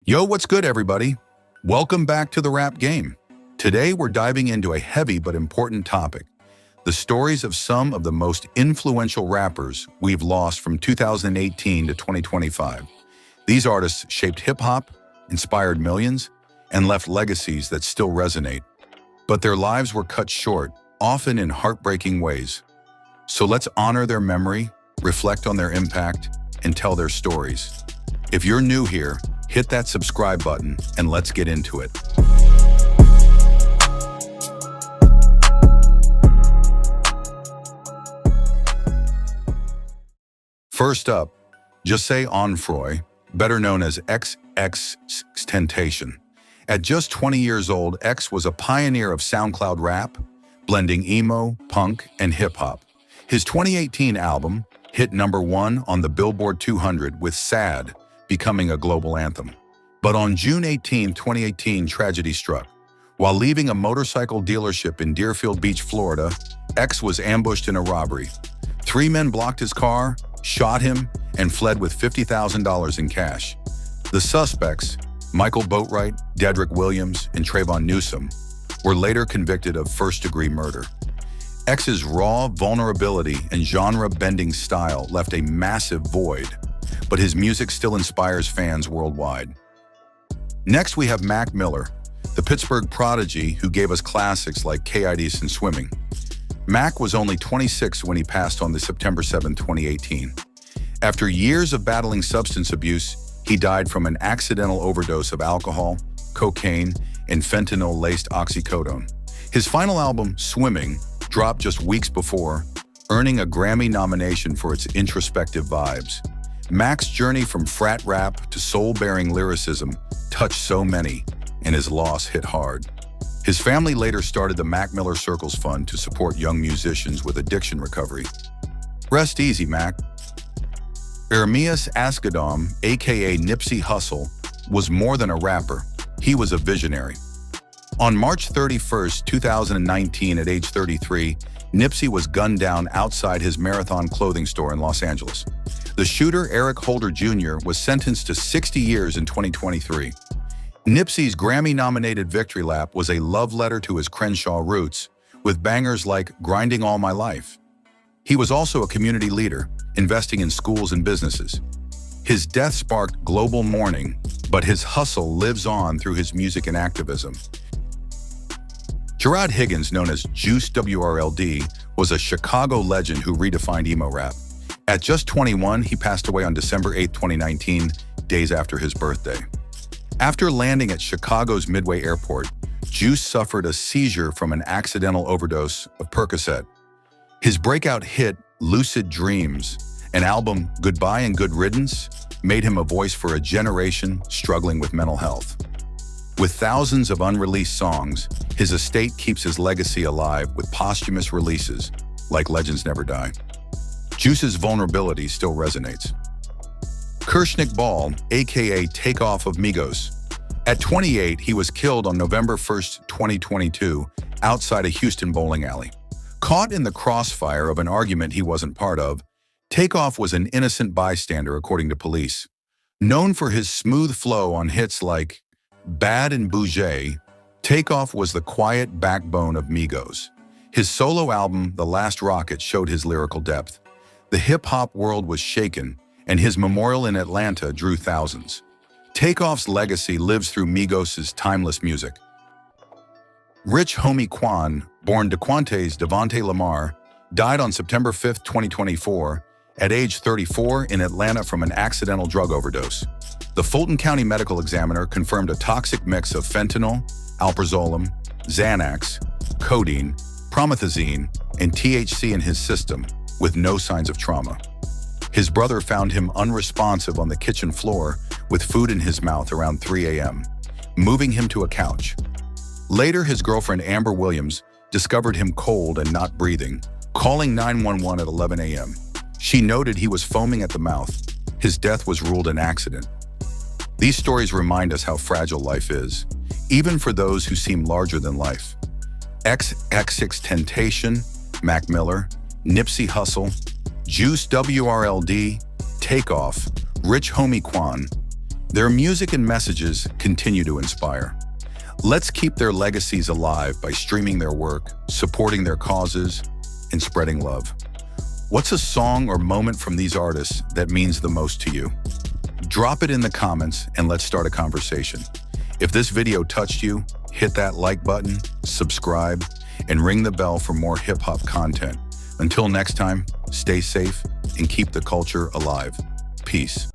Yo, what's good, everybody? Welcome back to the Rap Game. Today, we're diving into a heavy but important topic, the stories of some of the most influential rappers we've lost from 2018 to 2025. These artists shaped hip-hop, inspired millions, and left legacies that still resonate. But their lives were cut short, often in heartbreaking ways. So let's honor their memory, reflect on their impact, and tell their stories. If you're new here, hit that subscribe button and let's get into it. First up, Jose Onfroy, better known as Tentaction. At just 20 years old, X was a pioneer of SoundCloud rap, blending emo, punk, and hip-hop. His 2018 album hit #1 on the Billboard 200 with Sad, becoming a global anthem. But on June 18, 2018, tragedy struck. While leaving a motorcycle dealership in Deerfield Beach, Florida, X was ambushed in a robbery. 3 men blocked his car, shot him, and fled with $50,000 in cash. The suspects, Michael Boatwright, Dedrick Williams, and Trayvon Newsom, were later convicted of first-degree murder. X's raw vulnerability and genre-bending style left a massive void, but his music still inspires fans worldwide. Next, we have Mac Miller, the Pittsburgh prodigy who gave us classics like K.I.D.'s and Swimming. Mac was only 26 when he passed on September 7, 2018. After years of battling substance abuse, he died from an accidental overdose of alcohol, cocaine, and fentanyl-laced oxycodone. His final album, Swimming, dropped just weeks before, earning a Grammy nomination for its introspective vibes. Mac's journey from frat rap to soul-bearing lyricism touched so many, and his loss hit hard. His family later started the Mac Miller Circles Fund to support young musicians with addiction recovery. Rest easy, Mac. Ermias Asghedom, aka Nipsey Hussle, was more than a rapper. He was a visionary. On March 31, 2019, at age 33, Nipsey was gunned down outside his Marathon clothing store in Los Angeles. The shooter, Eric Holder Jr., was sentenced to 60 years in 2023. Nipsey's Grammy-nominated victory lap was a love letter to his Crenshaw roots, with bangers like Grinding All My Life. He was also a community leader, investing in schools and businesses. His death sparked global mourning, but his hustle lives on through his music and activism. Gerard Higgins, known as Juice wrld, was a Chicago legend who redefined emo rap. At just 21, he passed away on December 8, 2019, days after his birthday. After landing at Chicago's Midway Airport, Juice suffered a seizure from an accidental overdose of Percocet. His breakout hit, Lucid Dreams, an album, Goodbye and Good Riddance, made him a voice for a generation struggling with mental health. With thousands of unreleased songs, his estate keeps his legacy alive with posthumous releases like Legends Never Die. Juice's vulnerability still resonates. Kershnik Ball, aka Takeoff of Migos. At 28, he was killed on November 1, 2022, outside a Houston bowling alley. Caught in the crossfire of an argument he wasn't part of, Takeoff was an innocent bystander, according to police. Known for his smooth flow on hits like Bad and Bougie, Takeoff was the quiet backbone of Migos. His solo album, The Last Rocket, showed his lyrical depth. The hip-hop world was shaken, and his memorial in Atlanta drew thousands. Takeoff's legacy lives through Migos' timeless music. Rich Homie Quan, born DeQuantes Devontae Lamar, died on September 5, 2024, at age 34 in Atlanta from an accidental drug overdose. The Fulton County Medical Examiner confirmed a toxic mix of fentanyl, alprazolam, Xanax, codeine, promethazine, and THC in his system, with no signs of trauma. His brother found him unresponsive on the kitchen floor with food in his mouth around 3 a.m., moving him to a couch. Later, his girlfriend Amber Williams discovered him cold and not breathing, calling 911 at 11 a.m. She noted he was foaming at the mouth. His death was ruled an accident. These stories remind us how fragile life is, even for those who seem larger than life. Tentaction, Mac Miller, Nipsey Hussle, Juice wrld, Takeoff, Rich Homie Quan. Their music and messages continue to inspire. Let's keep their legacies alive by streaming their work, supporting their causes, and spreading love. What's a song or moment from these artists that means the most to you? Drop it in the comments and let's start a conversation. If this video touched you, hit that like button, subscribe, and ring the bell for more hip-hop content. Until next time, stay safe and keep the culture alive. Peace.